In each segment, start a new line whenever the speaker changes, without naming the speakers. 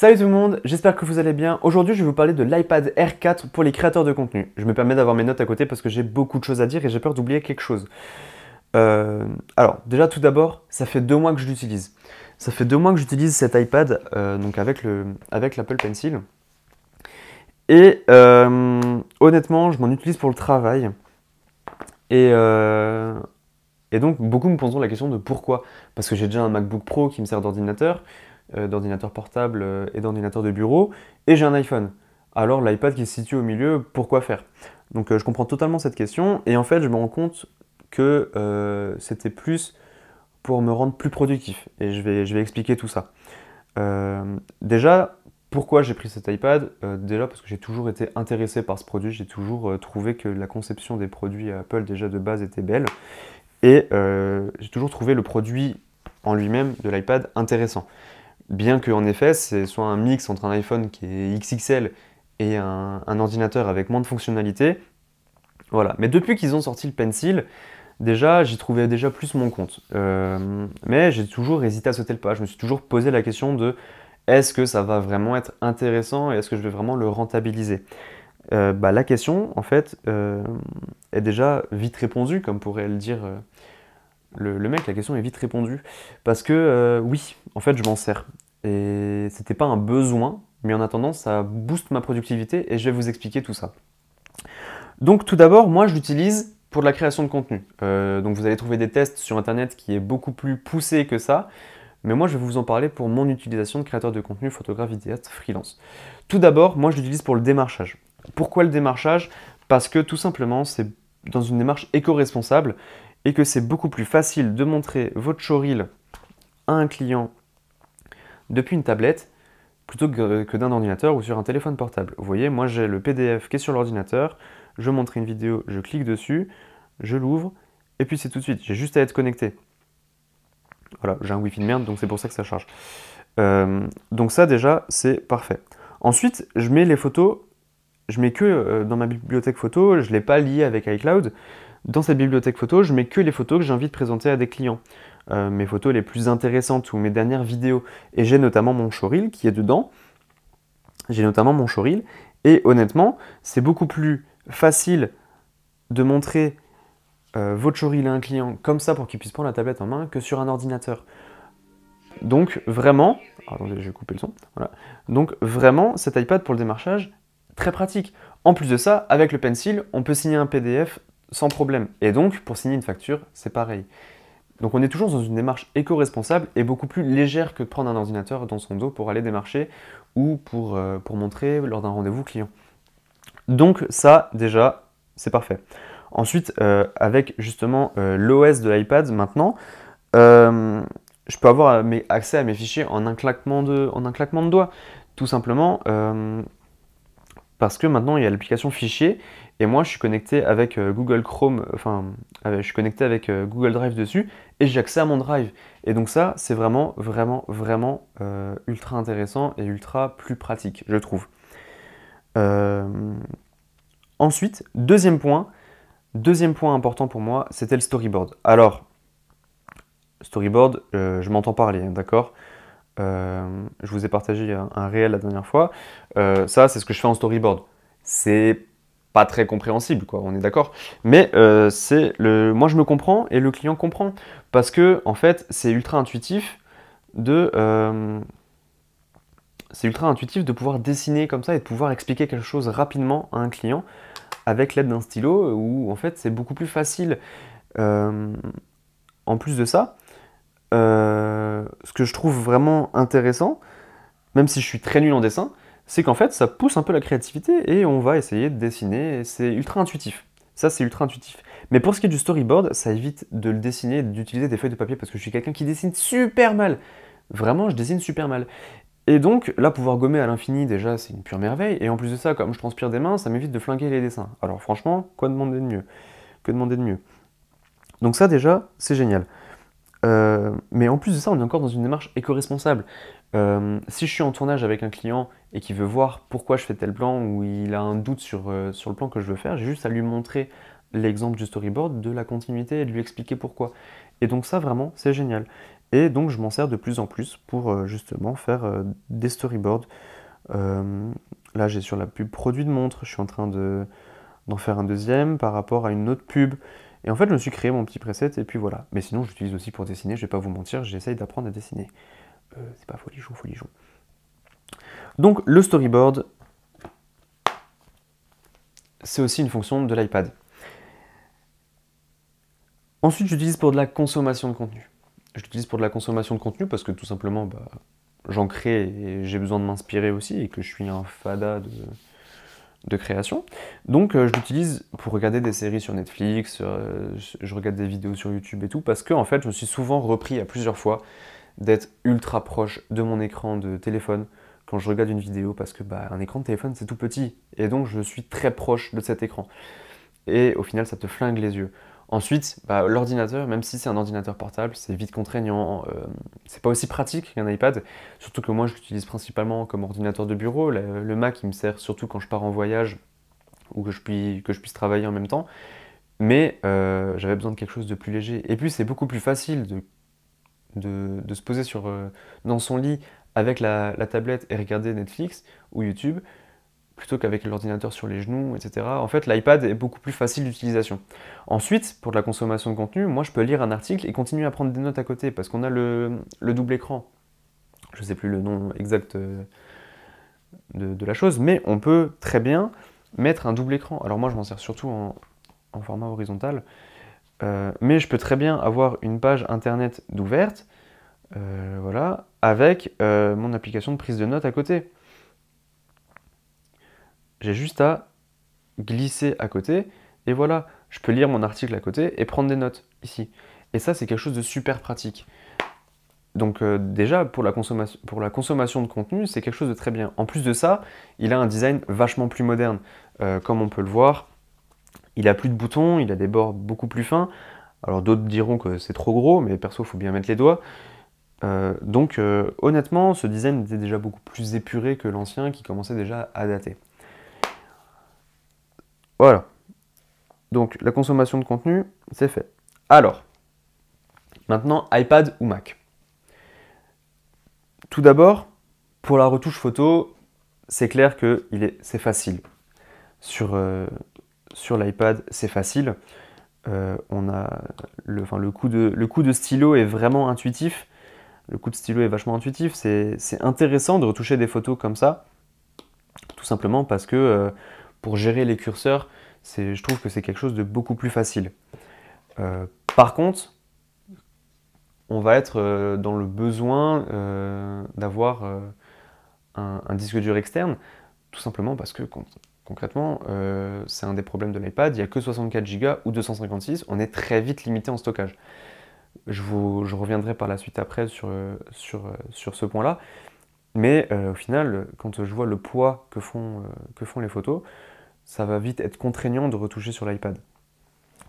Salut tout le monde, j'espère que vous allez bien. Aujourd'hui, je vais vous parler de l'iPad Air 4 pour les créateurs de contenu. Je me permets d'avoir mes notes à côté parce que j'ai beaucoup de choses à dire et j'ai peur d'oublier quelque chose. Alors, déjà tout d'abord, ça fait 2 mois que je l'utilise. Ça fait 2 mois que j'utilise cet iPad donc avec l'Apple Pencil. Et honnêtement, je m'en utilise pour le travail. Et, euh, et donc, beaucoup me poseront la question de pourquoi. Parce que j'ai déjà un MacBook Pro qui me sert d'ordinateur portable et d'ordinateur de bureau, et j'ai un iPhone. Alors l'iPad qui se situe au milieu, pourquoi faire? Donc je comprends totalement cette question, et en fait je me rends compte que c'était plus pour me rendre plus productif, et je vais expliquer tout ça. Déjà, pourquoi j'ai pris cet iPad? Déjà parce que j'ai toujours été intéressé par ce produit, j'ai toujours trouvé que la conception des produits Apple déjà de base était belle, et j'ai toujours trouvé le produit en lui-même de l'iPad intéressant. Bien qu'en effet, c'est soit un mix entre un iPhone qui est XXL et un ordinateur avec moins de fonctionnalités. Voilà. Mais depuis qu'ils ont sorti le Pencil, déjà, j'y trouvais déjà plus mon compte. Mais j'ai toujours hésité à sauter le pas. Je me suis toujours posé la question de est-ce que ça va vraiment être intéressant et est-ce que je vais vraiment le rentabiliser? La question, en fait, est déjà vite répondue, comme pourrait le dire le mec, la question est vite répondue. Parce que oui, en fait, je m'en sers. Et c'était pas un besoin, mais en attendant, ça booste ma productivité et je vais vous expliquer tout ça. Donc tout d'abord, moi je l'utilise pour de la création de contenu. Donc vous allez trouver des tests sur internet qui est beaucoup plus poussé que ça, mais moi je vais vous en parler pour mon utilisation de créateur de contenu, photographe, vidéaste, freelance. Tout d'abord, moi je l'utilise pour le démarchage. Pourquoi le démarchage? Parce que tout simplement, c'est dans une démarche éco-responsable et que c'est beaucoup plus facile de montrer votre showreel à un client depuis une tablette plutôt que d'un ordinateur ou sur un téléphone portable. Vous voyez, moi j'ai le PDF qui est sur l'ordinateur, je montre une vidéo, je clique dessus, je l'ouvre, et puis c'est tout de suite. J'ai juste à être connecté. Voilà, j'ai un Wi-Fi de merde, donc c'est pour ça que ça charge. Donc ça déjà, c'est parfait. Ensuite, je mets les photos, je mets que dans ma bibliothèque photo, je ne l'ai pas lié avec iCloud. Dans cette bibliothèque photo, je mets que les photos que j'ai envie de présenter à des clients. Mes photos les plus intéressantes ou mes dernières vidéos. Et j'ai notamment mon showreel qui est dedans. J'ai notamment mon showreel. Et honnêtement, c'est beaucoup plus facile de montrer votre showreel à un client comme ça pour qu'il puisse prendre la tablette en main que sur un ordinateur. Donc vraiment, attendez, je vais couper le son. Voilà. Donc vraiment, cet iPad pour le démarchage, très pratique. En plus de ça, avec le Pencil, on peut signer un PDF sans problème. Et donc, pour signer une facture, c'est pareil. Donc on est toujours dans une démarche éco-responsable et beaucoup plus légère que de prendre un ordinateur dans son dos pour aller démarcher ou pour montrer lors d'un rendez-vous client. Donc ça, déjà, c'est parfait. Ensuite, avec justement l'OS de l'iPad maintenant, je peux avoir accès à mes fichiers en un claquement de doigts. Tout simplement parce que maintenant il y a l'application fichier et moi je suis connecté avec Google Chrome, je suis connecté avec Google Drive dessus et j'ai accès à mon Drive. Et donc ça, c'est vraiment, vraiment, vraiment ultra intéressant et ultra plus pratique, je trouve. Euh, Ensuite, deuxième point important pour moi, c'était le storyboard. Alors, storyboard, je m'entends parler, hein, d'accord? Je vous ai partagé un réel la dernière fois. Ça, c'est ce que je fais en storyboard. C'est pas très compréhensible, quoi, on est d'accord. Mais moi, je me comprends et le client comprend. Parce que, en fait, c'est ultra intuitif de pouvoir dessiner comme ça et de pouvoir expliquer quelque chose rapidement à un client avec l'aide d'un stylo où, en fait, c'est beaucoup plus facile. Euh, En plus de ça, ce que je trouve vraiment intéressant, même si je suis très nul en dessin, c'est qu'en fait, ça pousse un peu la créativité et on va essayer de dessiner. Et c'est ultra intuitif. Ça, c'est ultra intuitif. Mais pour ce qui est du storyboard, ça évite de le dessiner et d'utiliser des feuilles de papier parce que je suis quelqu'un qui dessine super mal. Vraiment, je dessine super mal. Et donc, là, pouvoir gommer à l'infini, déjà, c'est une pure merveille. Et en plus de ça, comme je transpire des mains, ça m'évite de flinguer les dessins. Alors franchement, quoi demander de mieux? Que demander de mieux? Donc ça, déjà, c'est génial. Mais en plus de ça, on est encore dans une démarche éco-responsable. Si je suis en tournage avec un client et qu'il veut voir pourquoi je fais tel plan ou il a un doute sur le plan que je veux faire, j'ai juste à lui montrer l'exemple du storyboard, de la continuité et de lui expliquer pourquoi. Et donc ça, vraiment, c'est génial. Et donc je m'en sers de plus en plus pour justement faire des storyboards. Là j'ai sur la pub produit de montre, je suis en train d'en faire un deuxième par rapport à une autre pub. Et en fait je me suis créé mon petit preset et puis voilà. Mais sinon j'utilise aussi pour dessiner, je vais pas vous mentir, j'essaye d'apprendre à dessiner. C'est pas folichon, folichon. Donc le storyboard, c'est aussi une fonction de l'iPad. Ensuite j'utilise pour de la consommation de contenu. Je l'utilise pour de la consommation de contenu parce que tout simplement j'en crée et j'ai besoin de m'inspirer aussi et que je suis un fada de création. Donc je l'utilise pour regarder des séries sur Netflix, je regarde des vidéos sur YouTube et tout, parce que en fait je me suis souvent repris à plusieurs fois d'être ultra proche de mon écran de téléphone quand je regarde une vidéo, parce que un écran de téléphone c'est tout petit, et donc je suis très proche de cet écran. Et au final ça te flingue les yeux. Ensuite, l'ordinateur, même si c'est un ordinateur portable, c'est vite contraignant, c'est pas aussi pratique qu'un iPad, surtout que moi je l'utilise principalement comme ordinateur de bureau. Le Mac il me sert surtout quand je pars en voyage ou que je puisse travailler en même temps, mais j'avais besoin de quelque chose de plus léger. Et puis c'est beaucoup plus facile de se poser dans son lit avec la tablette et regarder Netflix ou YouTube, plutôt qu'avec l'ordinateur sur les genoux, etc. En fait, l'iPad est beaucoup plus facile d'utilisation. Ensuite, pour de la consommation de contenu, moi je peux lire un article et continuer à prendre des notes à côté, parce qu'on a le double écran. Je ne sais plus le nom exact de la chose, mais on peut très bien mettre un double écran. Alors moi je m'en sers surtout en format horizontal, mais je peux très bien avoir une page internet d'ouverte, voilà, avec mon application de prise de notes à côté. J'ai juste à glisser à côté, et voilà, je peux lire mon article à côté et prendre des notes ici. Et ça, c'est quelque chose de super pratique. Donc déjà, pour la consommation de contenu, c'est quelque chose de très bien. En plus de ça, il a un design vachement plus moderne. Comme on peut le voir, il a plus de boutons, il a des bords beaucoup plus fins. Alors d'autres diront que c'est trop gros, mais perso, il faut bien mettre les doigts. Donc honnêtement, ce design était déjà beaucoup plus épuré que l'ancien qui commençait déjà à dater. Voilà. Donc la consommation de contenu, c'est fait. Alors, maintenant iPad ou Mac. Tout d'abord, pour la retouche photo, c'est clair que c'est facile. Sur l'iPad, c'est facile. On a le coup de stylo est vraiment intuitif. Le coup de stylo est vachement intuitif. C'est intéressant de retoucher des photos comme ça, tout simplement parce que pour gérer les curseurs, je trouve que c'est quelque chose de beaucoup plus facile. Par contre, on va être dans le besoin d'avoir un disque dur externe, tout simplement parce que concrètement, c'est un des problèmes de l'iPad, il n'y a que 64 Go ou 256, on est très vite limité en stockage. Je reviendrai par la suite après sur ce point-là, mais au final, quand je vois le poids que font les photos, ça va vite être contraignant de retoucher sur l'iPad.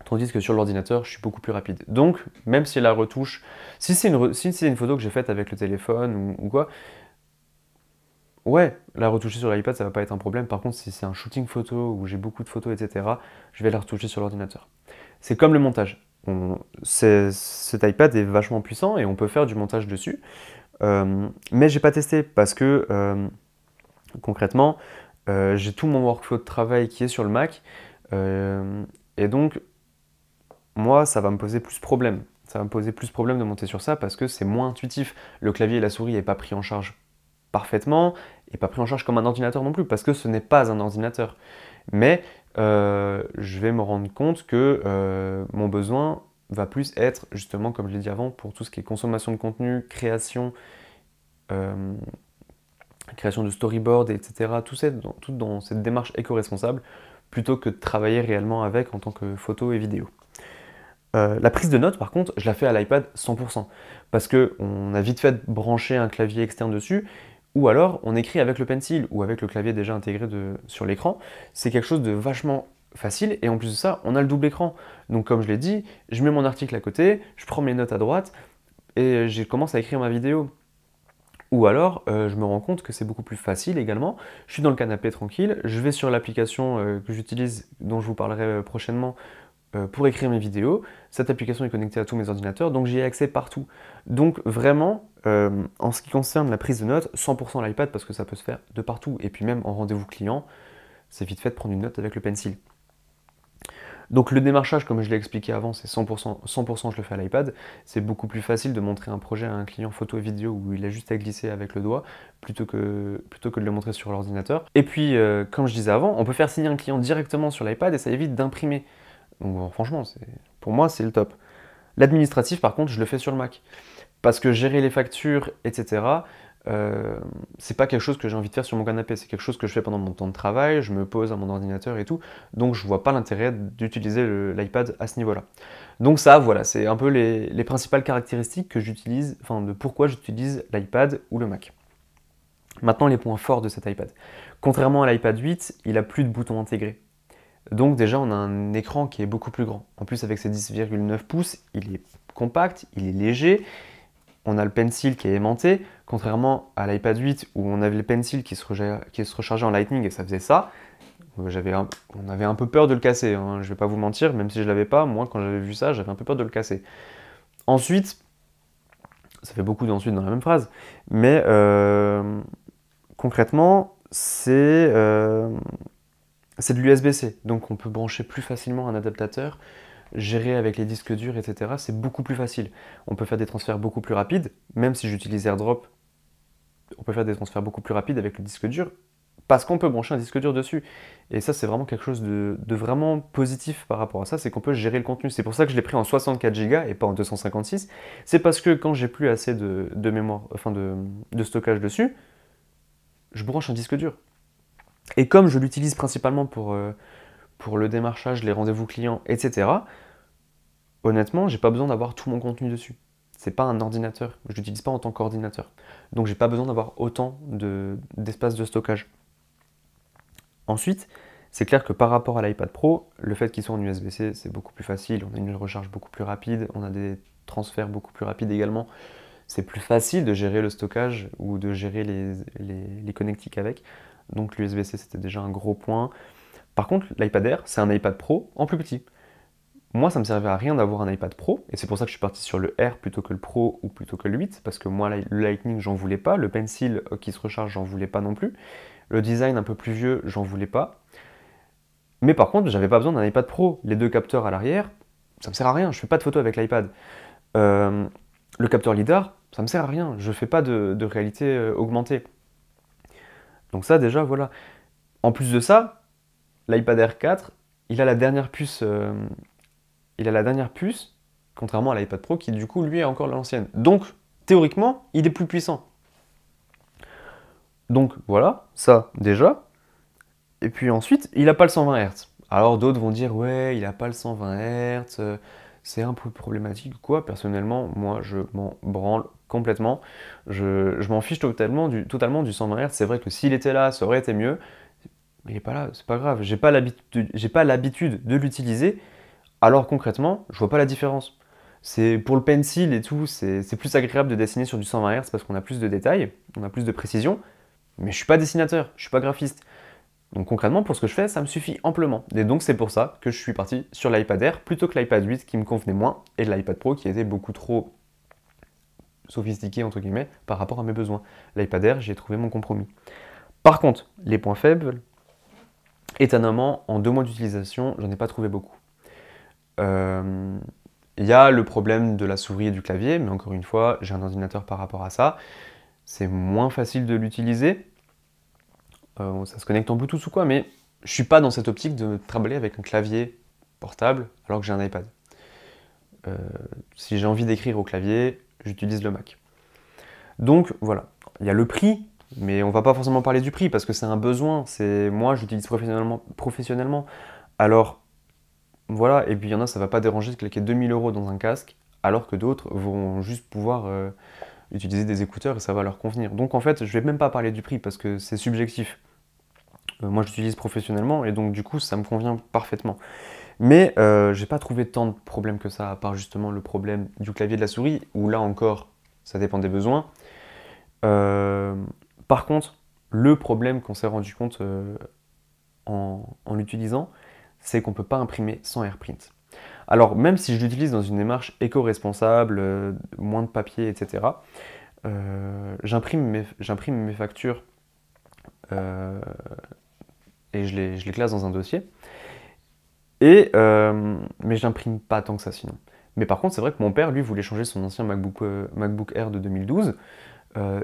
Tandis que sur l'ordinateur, je suis beaucoup plus rapide. Donc, même si la retouche, si c'est une photo que j'ai faite avec le téléphone ou quoi, ouais, la retoucher sur l'iPad, ça va pas être un problème. Par contre, si c'est un shooting photo où j'ai beaucoup de photos, etc., je vais la retoucher sur l'ordinateur. C'est comme le montage. Cet iPad est vachement puissant et on peut faire du montage dessus. Mais j'ai pas testé parce que concrètement, j'ai tout mon workflow de travail qui est sur le Mac. Et donc, moi, ça va me poser plus problème. Ça va me poser plus problème de monter sur ça parce que c'est moins intuitif. Le clavier et la souris n'est pas pris en charge parfaitement et pas pris en charge comme un ordinateur non plus parce que ce n'est pas un ordinateur. Mais je vais me rendre compte que mon besoin va plus être, justement, comme je l'ai dit avant, pour tout ce qui est consommation de contenu, création de storyboard, etc. Tout dans cette démarche éco-responsable, plutôt que de travailler réellement avec en tant que photo et vidéo. La prise de notes, par contre, je la fais à l'iPad 100%, parce qu'on a vite fait brancher un clavier externe dessus, ou alors on écrit avec le pencil, ou avec le clavier déjà intégré sur l'écran. C'est quelque chose de vachement facile, et en plus de ça, on a le double écran. Donc comme je l'ai dit, je mets mon article à côté, je prends mes notes à droite, et je commence à écrire ma vidéo. Ou alors, je me rends compte que c'est beaucoup plus facile également. Je suis dans le canapé tranquille, je vais sur l'application que j'utilise, dont je vous parlerai prochainement, pour écrire mes vidéos. Cette application est connectée à tous mes ordinateurs, donc j'y ai accès partout. Donc vraiment, en ce qui concerne la prise de notes, 100% l'iPad parce que ça peut se faire de partout. Et puis même en rendez-vous client, c'est vite fait de prendre une note avec le pencil. Donc le démarchage, comme je l'ai expliqué avant, c'est 100% je le fais à l'iPad. C'est beaucoup plus facile de montrer un projet à un client photo et vidéo où il a juste à glisser avec le doigt plutôt que de le montrer sur l'ordinateur. Et puis, comme je disais avant, on peut faire signer un client directement sur l'iPad et ça évite d'imprimer. Donc bon, franchement, pour moi, c'est le top. L'administratif, par contre, je le fais sur le Mac. Parce que gérer les factures, etc., c'est pas quelque chose que j'ai envie de faire sur mon canapé, c'est quelque chose que je fais pendant mon temps de travail, je me pose à mon ordinateur et tout, donc je vois pas l'intérêt d'utiliser l'iPad à ce niveau-là. Donc ça, voilà, c'est un peu les principales caractéristiques que j'utilise, enfin de pourquoi j'utilise l'iPad ou le Mac. Maintenant, les points forts de cet iPad. Contrairement à l'iPad 8, il a plus de boutons intégrés. Donc déjà, on a un écran qui est beaucoup plus grand. En plus, avec ses 10,9 pouces, il est compact, il est léger. On a le pencil qui est aimanté, contrairement à l'iPad 8 où on avait le pencil qui se rechargeait en Lightning et ça faisait ça. On avait un peu peur de le casser, hein, je vais pas vous mentir, même si je l'avais pas, moi quand j'avais vu ça, j'avais un peu peur de le casser. Ensuite, ça fait beaucoup d'ensuite dans la même phrase, mais concrètement, c'est de l'USB-C, donc on peut brancher plus facilement un adaptateur, gérer avec les disques durs, etc. C'est beaucoup plus facile. On peut faire des transferts beaucoup plus rapides, même si j'utilise AirDrop, on peut faire des transferts beaucoup plus rapides avec le disque dur, parce qu'on peut brancher un disque dur dessus. Et ça, c'est vraiment quelque chose de vraiment positif par rapport à ça, c'est qu'on peut gérer le contenu. C'est pour ça que je l'ai pris en 64 Go et pas en 256. C'est parce que quand j'ai plus assez de mémoire, enfin de stockage dessus, je branche un disque dur. Et comme je l'utilise principalement pour le démarchage, les rendez-vous clients, etc., honnêtement, j'ai pas besoin d'avoir tout mon contenu dessus. C'est pas un ordinateur, je l'utilise pas en tant qu'ordinateur. Donc j'ai pas besoin d'avoir autant d'espace de stockage. Ensuite, c'est clair que par rapport à l'iPad Pro, le fait qu'il soit en USB-C, c'est beaucoup plus facile, on a une recharge beaucoup plus rapide, on a des transferts beaucoup plus rapides également. C'est plus facile de gérer le stockage ou de gérer les connectiques avec. Donc l'USB-C, c'était déjà un gros point. Par contre, l'iPad Air, c'est un iPad Pro en plus petit. Moi, ça me servait à rien d'avoir un iPad Pro, et c'est pour ça que je suis parti sur le Air plutôt que le Pro ou plutôt que le 8, parce que moi, le Lightning, j'en voulais pas, le Pencil qui se recharge, j'en voulais pas non plus, le design un peu plus vieux, j'en voulais pas. Mais par contre, j'avais pas besoin d'un iPad Pro. Les deux capteurs à l'arrière, ça me sert à rien, je fais pas de photos avec l'iPad. Le capteur LiDAR, ça me sert à rien, je fais pas de réalité augmentée. Donc ça, déjà, voilà. En plus de ça, l'iPad Air 4, il a la dernière puce contrairement à l'iPad Pro qui du coup lui est encore l'ancienne. Donc théoriquement, il est plus puissant. Donc voilà, ça déjà. Et puis ensuite, il n'a pas le 120 Hz. Alors d'autres vont dire ouais, il n'a pas le 120 Hz, c'est un peu problématique ou quoi. Personnellement, moi je m'en branle complètement. Je m'en fiche totalement du 120 Hz. C'est vrai que s'il était là, ça aurait été mieux. Mais il n'est pas là, c'est pas grave. J'ai pas l'habitude de l'utiliser. Alors concrètement, je vois pas la différence. C'est pour le pencil et tout, c'est plus agréable de dessiner sur du 120 Hz parce qu'on a plus de détails, on a plus de précision. Mais je suis pas dessinateur, je suis pas graphiste. Donc concrètement, pour ce que je fais, ça me suffit amplement. Et donc c'est pour ça que je suis parti sur l'iPad Air plutôt que l'iPad 8 qui me convenait moins et l'iPad Pro qui était beaucoup trop sophistiqué entre guillemets par rapport à mes besoins. L'iPad Air, j'ai trouvé mon compromis. Par contre, les points faibles, étonnamment, en 2 mois d'utilisation, j'en ai pas trouvé beaucoup. Il y a le problème de la souris et du clavier, mais encore une fois, j'ai un ordinateur par rapport à ça. C'est moins facile de l'utiliser. Ça se connecte en Bluetooth ou quoi, mais je suis pas dans cette optique de me trimballer avec un clavier portable alors que j'ai un iPad. Si j'ai envie d'écrire au clavier, j'utilise le Mac. Donc voilà, il y a le prix, mais on va pas forcément parler du prix parce que c'est un besoin. Moi, j'utilise professionnellement. Alors voilà, et puis il y en a, ça va pas déranger de claquer 2000 € dans un casque, alors que d'autres vont juste pouvoir utiliser des écouteurs et ça va leur convenir. Donc en fait, je vais même pas parler du prix parce que c'est subjectif. Moi, j'utilise professionnellement et donc du coup, ça me convient parfaitement. Mais j'ai pas trouvé tant de problèmes que ça, à part justement le problème du clavier et de la souris, où là encore, ça dépend des besoins. Par contre, le problème qu'on s'est rendu compte en l'utilisant, c'est qu'on peut pas imprimer sans AirPrint. Alors même si je l'utilise dans une démarche éco-responsable, moins de papier, etc., j'imprime mes factures et je les classe dans un dossier. Mais j'imprime pas tant que ça sinon. Mais par contre, c'est vrai que mon père, lui, voulait changer son ancien MacBook Air de 2012.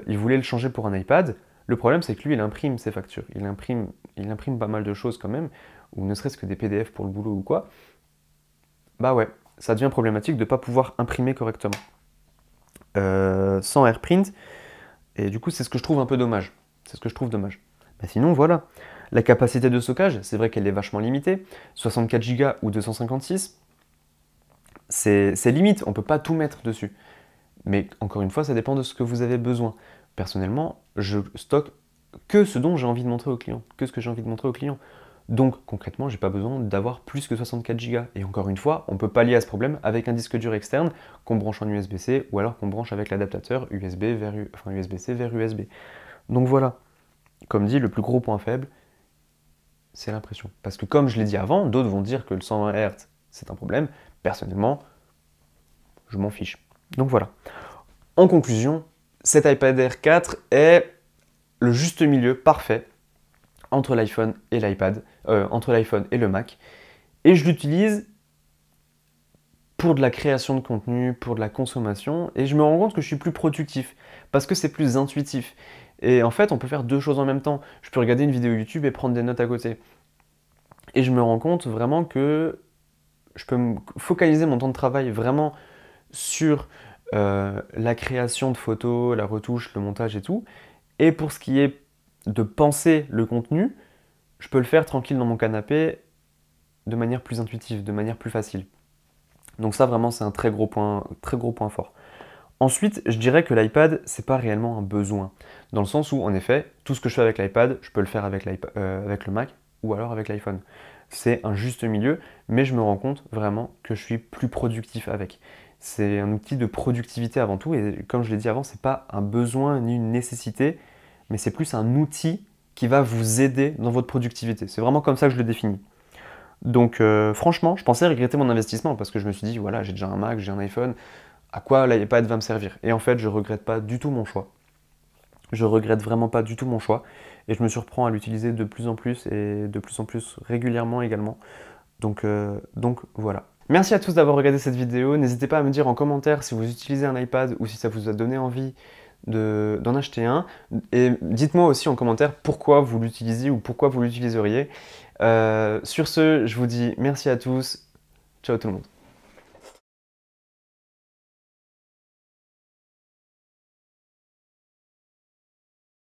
Il voulait le changer pour un iPad. Le problème, c'est que lui, il imprime ses factures. Il imprime pas mal de choses quand même, ou ne serait-ce que des PDF pour le boulot ou quoi. Bah ouais, ça devient problématique de ne pas pouvoir imprimer correctement. Sans AirPrint. Et du coup, c'est ce que je trouve un peu dommage. C'est ce que je trouve dommage. Mais sinon, voilà. La capacité de stockage, c'est vrai qu'elle est vachement limitée. 64 Go ou 256, c'est limite, on peut pas tout mettre dessus. Mais encore une fois, ça dépend de ce que vous avez besoin. Personnellement, je stocke que ce dont j'ai envie de montrer au client, que ce que j'ai envie de montrer au client. Donc concrètement, j'ai pas besoin d'avoir plus que 64 Go. Et encore une fois, on peut pallier à ce problème avec un disque dur externe qu'on branche en USB-C ou alors qu'on branche avec l'adaptateur USB-C vers USB. Donc voilà, comme dit, le plus gros point faible, c'est l'impression. Parce que comme je l'ai dit avant, d'autres vont dire que le 120 Hz, c'est un problème. Personnellement, je m'en fiche. Donc voilà. En conclusion, cet iPad Air 4 est le juste milieu parfait entre l'iPhone et l'iPad, entre l'iPhone et le Mac. Et je l'utilise pour de la création de contenu, pour de la consommation, et je me rends compte que je suis plus productif, parce que c'est plus intuitif. Et en fait, on peut faire deux choses en même temps. Je peux regarder une vidéo YouTube et prendre des notes à côté. Et je me rends compte vraiment que je peux me focaliser mon temps de travail vraiment sur la création de photos, la retouche, le montage et tout. Et pour ce qui est de penser le contenu, je peux le faire tranquille dans mon canapé de manière plus intuitive, de manière plus facile. Donc ça vraiment c'est un très gros point fort. Ensuite, je dirais que l'iPad, c'est pas réellement un besoin. Dans le sens où, en effet, tout ce que je fais avec l'iPad, je peux le faire avec le Mac ou alors avec l'iPhone. C'est un juste milieu, mais je me rends compte vraiment que je suis plus productif avec. C'est un outil de productivité avant tout, et comme je l'ai dit avant, c'est pas un besoin ni une nécessité, mais c'est plus un outil qui va vous aider dans votre productivité. C'est vraiment comme ça que je le définis. Donc franchement, je pensais regretter mon investissement parce que je me suis dit, voilà, j'ai déjà un Mac, j'ai un iPhone, à quoi l'iPad va me servir? Et en fait, je regrette pas du tout mon choix. Je regrette vraiment pas du tout mon choix. Et je me surprends à l'utiliser de plus en plus et de plus en plus régulièrement également. Donc voilà. Merci à tous d'avoir regardé cette vidéo. N'hésitez pas à me dire en commentaire si vous utilisez un iPad ou si ça vous a donné envie d'en acheter un. Et dites-moi aussi en commentaire pourquoi vous l'utilisez ou pourquoi vous l'utiliseriez. Sur ce, je vous dis merci à tous. Ciao tout le monde.